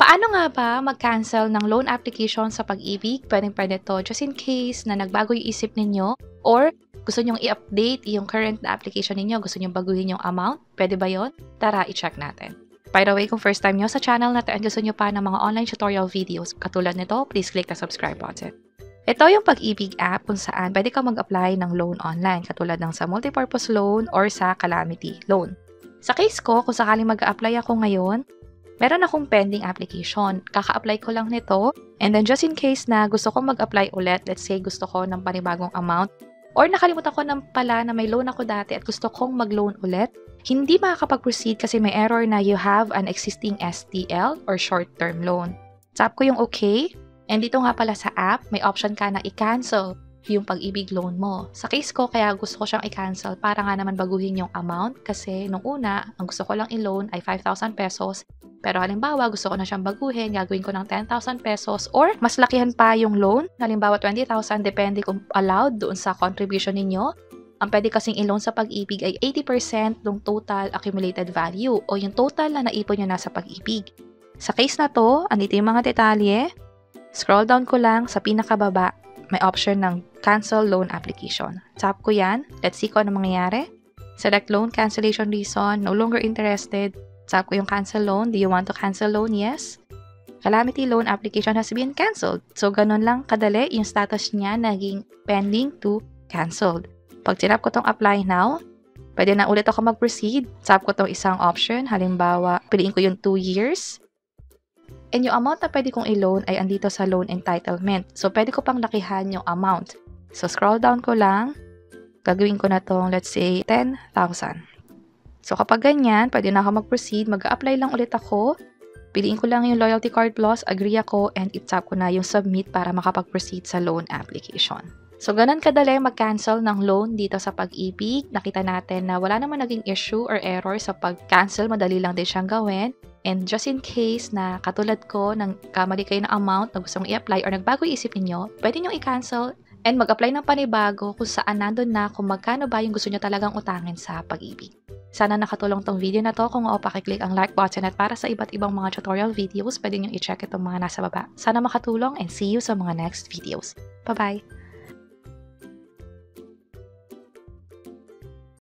Paano nga ba mag-cancel ng loan application sa Pag-ibig? Pwedeng-pwede to just in case na nagbago yung isip ninyo or gusto nyong i-update yung current na application ninyo, gusto nyong baguhin yung amount, pwede ba yon? Tara, i-check natin. By the way, kung first time nyo sa channel natin at gusto nyo pa ng mga online tutorial videos katulad nito, please click the subscribe button. Ito yung Pag-ibig app kung saan pwede ka mag-apply ng loan online katulad ng sa multipurpose loan or sa calamity loan. Sa case ko, kung sakaling mag-apply ako ngayon, meron akong pending application. Kaka-apply ko lang nito. And then just in case na gusto ko mag-apply ulit, let's say gusto ko ng panibagong amount, or nakalimutan ko ng pala na may loan ako dati at gusto kong mag-loan ulit, hindi makakapag-proceed kasi may error na you have an existing STL or short-term loan. Tap ko yung okay. And dito nga pala sa app, may option ka na i-cancel yung Pag-ibig loan mo. Sa case ko, kaya gusto ko siyang i-cancel para nga naman baguhin yung amount kasi nung una, ang gusto ko lang i-loan ay 5,000 pesos. Pero halimbawa, gusto ko na siyang baguhin, gagawin ko ng 10,000 pesos or mas lakihan pa yung loan. Halimbawa, 20,000, depende kung allowed doon sa contribution ninyo. Ang pwede kasing i-loan sa Pag-ibig ay 80% ng total accumulated value o yung total na naipon nyo na sa Pag-ibig. Sa case na to, andito yung mga detalye. Scroll down ko lang sa pinakababa. May option ng cancel loan application. Tap ko yan. Let's see kung ano mangyayari. Select loan cancellation reason. No longer interested. Tap ko yung cancel loan. Do you want to cancel loan? Yes. Calamity loan application has been canceled. So, ganun lang kadali yung status niya naging pending to canceled. Pag tinap ko tong apply now, pwede na ulit ako mag-proceed. Tap ko tong isang option. Halimbawa, piliin ko yung 2 years. And yung amount na pwede kong i-loan ay andito sa loan entitlement. So, pwede ko pang lakihan yung amount. So, scroll down ko lang. Gagawin ko na tong, let's say, 10,000. So, kapag ganyan, pwede na ako mag-proceed. Mag-a-apply lang ulit ako. Piliin ko lang yung loyalty card plus, agree ako, and i-tap ko na yung submit para makapag-proceed sa loan application. So, ganun kadali mag-cancel ng loan dito sa Pag-ibig. Nakita natin na wala naman naging issue or error sa pag-cancel. Madali lang din siyang gawin. And just in case na katulad ko, nang kamali kayo ng amount na gusto mong i-apply or nagbago yung isip niyo, pwede nyo i-cancel and mag-apply ng panibago kung saan nandun na kung magkano ba yung gusto nyo talagang utangin sa Pag-ibig. Sana nakatulong tong video na to. Kung oo, pakiclick ang like button at para sa iba't ibang mga tutorial videos, pwede nyo i-check itong mga nasa baba. Sana makatulong and see you sa mga next videos. Bye-bye!